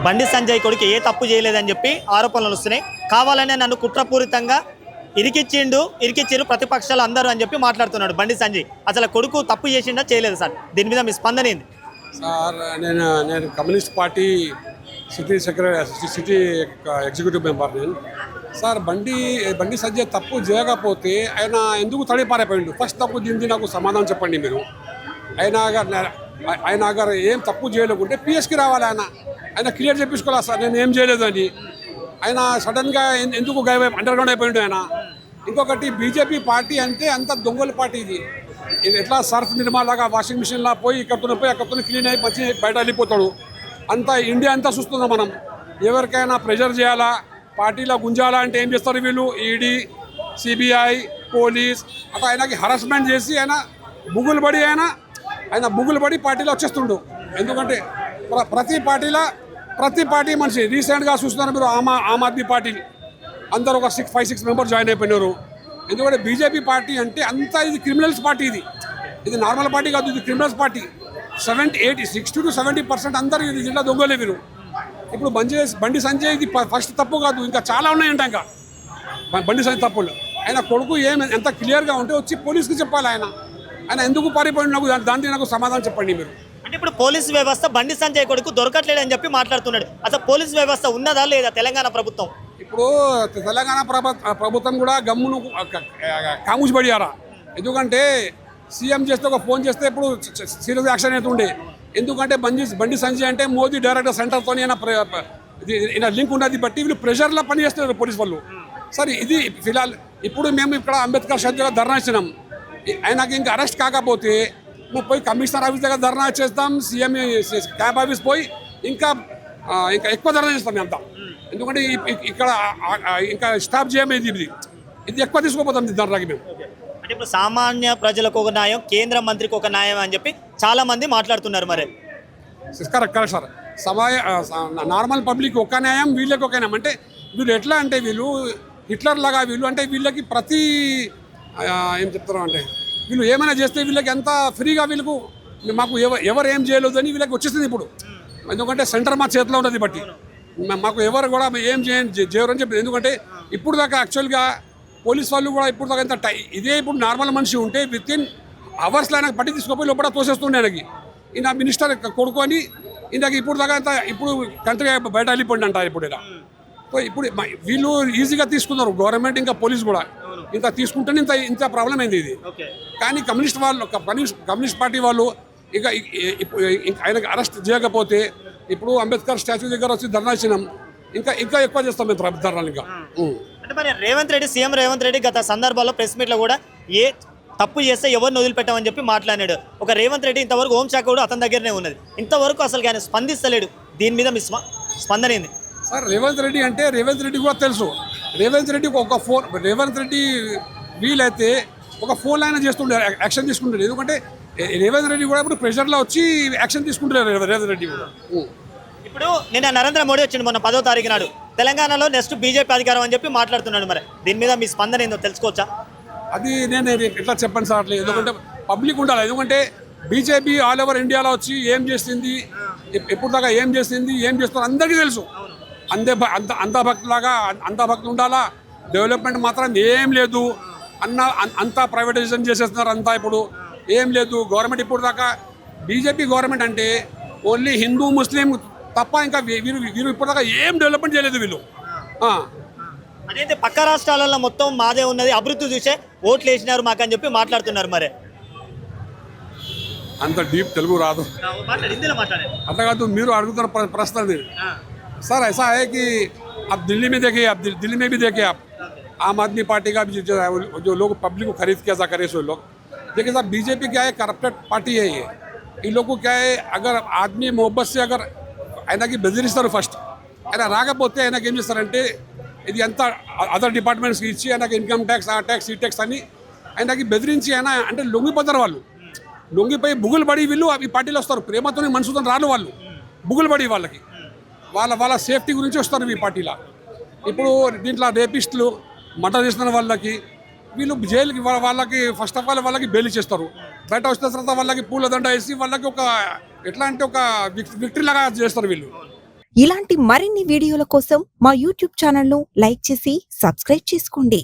బండి సంజయ్ కొడుకు ఏ తప్పు చేయలేదని చెప్పి ఆరోపణలు వస్తున్నాయి. కావాలనే నన్ను కుట్రపూరితంగా ఇరికిచ్చిరు ప్రతిపక్షాలు అందరూ అని చెప్పి మాట్లాడుతున్నాడు బండి సంజయ్. అసలు కొడుకు తప్పు చేసిండా చేయలేదు సార్? దీని మీద మీ స్పందన ఏంది సార్? నేను communist party city executive member నేను. సార్ బండి సంజయ్ తప్పు చేయకపోతే ఆయన ఎందుకు తడిపారైపోయిండు? ఫస్ట్ తప్పు దీనికి నాకు సమాధానం చెప్పండి మీరు. ఆయన గారు ఏం తప్పు చేయలేకుంటే పిఎస్కి రావాలి. ఆయన క్లియర్ చెప్పించుకోవాలి సార్ నేను ఏం చేయలేదు అని. ఆయన సడన్గా ఎందుకు అండర్ గ్రౌండ్ అయిపోయిండు ఆయన. ఇంకొకటి బీజేపీ పార్టీ అంటే అంత దొంగల పార్టీ ఇది ఎట్లా సర్ఫ్ నిర్మాలాగా వాషింగ్ మిషన్లా పోయి ఇక్కడతో పోయి అక్కడతో క్లీన్ అయి మంచి బయట వెళ్ళిపోతాడు. అంతా ఇండియా అంతా చూస్తున్నాం మనం. ఎవరికైనా ప్రెషర్ చేయాలా, పార్టీలో గుంజాలా అంటే ఏం చేస్తారు వీళ్ళు? ఈడీ, సిబిఐ, పోలీస్ అట్లా ఆయనకి హరాస్మెంట్ చేసి ఆయన బుగులు పడి పార్టీలో వచ్చేస్తుండు. ఎందుకంటే ప్రతి పార్టీ మనిషి రీసెంట్గా చూస్తున్నారు మీరు. ఆమ్ ఆద్మీ పార్టీ అందరూ ఒక 5-6 మెంబర్స్ జాయిన్ అయిపోయినారు. ఎందుకంటే బీజేపీ పార్టీ అంటే అంతా ఇది క్రిమినల్స్ పార్టీ. ఇది నార్మల్ పార్టీ కాదు, ఇది క్రిమినల్స్ పార్టీ. 60-70% అందరూ ఇది జిల్లా దొంగలే వీరు. ఇప్పుడు బండి సంజయ్ ఇది ఫస్ట్ తప్పు కాదు, ఇంకా చాలా ఉన్నాయంట. ఇంకా బండి సంజయ్ తప్పులు ఆయన కొడుకు ఎంత క్లియర్గా ఉంటే వచ్చి పోలీస్కి చెప్పాలి. ఆయన ఎందుకు పారిపోయింది నాకు దానికి నాకు సమాధానం చెప్పండి మీరు. అంటే ఇప్పుడు పోలీసు వ్యవస్థ బండి సంజయ్ కొడుకు దొరకట్లేదని చెప్పి మాట్లాడుతున్నాడు. అసలు పోలీసు వ్యవస్థ ఉన్నదా లేదా తెలంగాణ ప్రభుత్వం? ఇప్పుడు తెలంగాణ ప్రభుత్వం కూడా గమ్మును కామూసి పడియారా. ఎందుకంటే సీఎం చేస్తే ఒక ఫోన్ చేస్తే ఇప్పుడు సీరియస్ యాక్షన్ అవుతుండే. ఎందుకంటే బండి సంజయ్ అంటే మోదీ డైరెక్టర్ సెంటర్తో ఈయన లింక్ ఉన్నది బట్టి వీళ్ళు ప్రెషర్లో పని చేస్తున్నారు పోలీసు వాళ్ళు. సరే ఇది ఫిలాల్ ఇప్పుడు మేము ఇక్కడ అంబేద్కర్ షాప్ దగ్గర ధర్నా ఇచ్చినాం. ఆయనకి ఇంకా అరెస్ట్ కాకపోతే మేము పోయి కమిషనర్ ఆఫీస్ దగ్గర ధర్నా చేస్తాం. సీఎం క్యాబ్ ఆఫీస్ పోయి ఇంకా ఎక్కువ ధర్నా చేస్తాం అంతా. ఎందుకంటే ఇక్కడ ఇంకా స్టాప్ చేయమేది ఇది ఎక్కువ తీసుకోపోతాం ధర్నాకి మేము. అంటే ఇప్పుడు సామాన్య ప్రజలకు ఒక న్యాయం, కేంద్ర మంత్రికి ఒక న్యాయం అని చెప్పి చాలా మంది మాట్లాడుతున్నారు. మరి కరెక్ట్ సార్. నార్మల్ పబ్లిక్ ఒక న్యాయం, వీళ్ళకి ఒక న్యాయం. అంటే వీళ్ళు ఎట్లా అంటే వీళ్ళు హిట్లర్ లాగా వీళ్ళు అంటే వీళ్ళకి ప్రతి ఏం చెప్తారు అంటే వీళ్ళు ఏమైనా చేస్తే వీళ్ళకి ఎంత ఫ్రీగా వీళ్ళకు మాకు ఎవరు ఏం చేయలేదు అని వీళ్ళకి వచ్చేస్తుంది ఇప్పుడు. ఎందుకంటే సెంటర్ మా చేతిలో ఉన్నది బట్టి మాకు ఎవరు కూడా ఏం చేయరని చెప్పి. ఎందుకంటే ఇప్పుడు దాకా యాక్చువల్గా పోలీస్ వాళ్ళు కూడా ఇప్పుడు దాకా ఎంత ఇదే ఇప్పుడు నార్మల్ మనిషి ఉంటే వితిన్ అవర్స్లో ఆయనకు పట్టి తీసుకుపోయి లోపల తోసేస్తుండే ఆయనకి. ఈయన మినిస్టర్ కొడుకొని ఇందాక ఇప్పుడు దాకా అంత ఇప్పుడు కంట్రీ బయట వెళ్ళిపోయింది అంటారు ఇప్పుడు ఇలా. సో ఇప్పుడు వీళ్ళు ఈజీగా తీసుకున్నారు గవర్నమెంట్ ఇంకా పోలీస్ కూడా. ఇంత తీసుకుంటేనే ఇంత ప్రాబ్లం అయింది ఇది. కానీ కమ్యూనిస్ట్ పార్టీ వాళ్ళు ఇక ఆయనకు అరెస్ట్ చేయకపోతే ఇప్పుడు అంబేద్కర్ స్టాచ్యూ దగ్గర వచ్చి ధర్నా ఇచ్చినాం. ఇంకా ఎక్కువ చేస్తాం మేము ధర్నాలు ఇంకా. అంటే మరి సీఎం రేవంత్ రెడ్డి గత సందర్భాల్లో ప్రెస్ మీట్లో కూడా ఏ తప్పు చేస్తే ఎవరిని వదిలిపెట్టామని చెప్పి మాట్లాడాడు. ఒక రేవంత్ రెడ్డి ఇంతవరకు హోంశాఖ కూడా అతని దగ్గరనే ఉన్నది. ఇంతవరకు అసలు ఆయన స్పందిస్తలేడు. దీని మీద మీ స్పందన ఏంది సార్? రేవంత్ రెడ్డి కూడా తెలుసు. రేవంత్ రెడ్డి వీలైతే ఒక ఫోన్ అయినా చేస్తుండే, యాక్షన్ తీసుకుంటాడు. ఎందుకంటే రేవంత్ రెడ్డి కూడా ఇప్పుడు ప్రెషర్లో వచ్చి యాక్షన్ తీసుకుంటారు రేవంత్ రెడ్డి కూడా. ఇప్పుడు నిన్న నరేంద్ర మోడీ వచ్చిండు మొన్న 10వ తారీఖు నాడు తెలంగాణలో నెక్స్ట్ బీజేపీ అధికారం అని చెప్పి మాట్లాడుతున్నాడు. మరి దీని మీద మీ స్పందన ఏందో తెలుసుకోవచ్చా? అది నేను ఎట్లా చెప్పండి సార్ అట్లా. ఎందుకంటే పబ్లిక్ ఉండాలి. ఎందుకంటే బీజేపీ ఆల్ ఓవర్ ఇండియాలో వచ్చి ఏం చేస్తుంది, ఎప్పుడు దాకా ఏం చేస్తున్నారు అందరికీ తెలుసు. అంత భక్తులు ఉండాలా. డెవలప్మెంట్ మాత్రం ఏం లేదు. అంతా ప్రైవేటైజేషన్ చేసేస్తున్నారు. అంతా ఇప్పుడు ఏం లేదు. గవర్నమెంట్ ఇప్పుడు దాకా బీజేపీ గవర్నమెంట్ అంటే ఓన్లీ హిందూ ముస్లిం తప్ప ఇంకా వీరు ఇప్పుడు దాకా ఏం డెవలప్మెంట్ చేయలేదు వీళ్ళు. అదైతే పక్క రాష్ట్రాలలో మొత్తం మాదే ఉన్నది, అభివృద్ధి చూసే ఓట్లు వేసినారు మాకని చెప్పి మాట్లాడుతున్నారు. మరి అంత డీప్ తెలుగు రాదు అట్లా కాదు. మీరు అడుగుతున్న ప్రశ్న सर ऐसा है कि अब दिल्ली में देखिए, दिल्ली में भी देखिए आप आम आदमी पार्टी का भी जो लोग पब्लिक को खरीद के ऐसा करे सो लोग देखिए साहब. बीजेपी क्या है, करप्टेड पार्टी है ये. इन लोग को क्या है, अगर आदमी मोहब्बत से अगर ఆయనకి బెదిరిస్తారు ఫస్ట్. ఆయన రాకపోతే ఆయనకి ఏం చేస్తారంటే ఇది అంతా అదర్ డిపార్ట్మెంట్స్కి ఇచ్చి ఆయనకి ఇన్కమ్ ట్యాక్స్, ఆ ట్యాక్స్, ఈ ట్యాక్స్ అని ఆయనకి బెదిరించి ఆయన అంటే లొంగిపోతారు వాళ్ళు. లొంగిపోయి బుగులు పడి వీళ్ళు ఈ పార్టీలో వస్తారు. ప్రేమతో మనసుతో రాళ్ళు వాళ్ళు. బుగులు పడి వాళ్ళకి వాళ్ళ సేఫ్టీ గురించి వస్తారు ఈ పార్టీలో. ఇప్పుడు దీంట్లో రేపిస్టులు మర్డర్ చేస్తున్న వాళ్ళకి వీళ్ళు జైలుకి వాళ్ళకి ఫస్ట్ ఆఫ్ ఆల్ వాళ్ళకి బెయిల్ ఇచ్చేస్తారు. బయట వచ్చిన తర్వాత వాళ్ళకి పూల దండ వేసి వాళ్ళకి ఒక ఎట్లా అంటే ఒక విక్టరీ లాగా చేస్తారు వీళ్ళు. ఇలాంటి మరిన్ని వీడియోల కోసం మా యూట్యూబ్ ఛానల్ను లైక్ చేసి సబ్స్క్రైబ్ చేసుకోండి.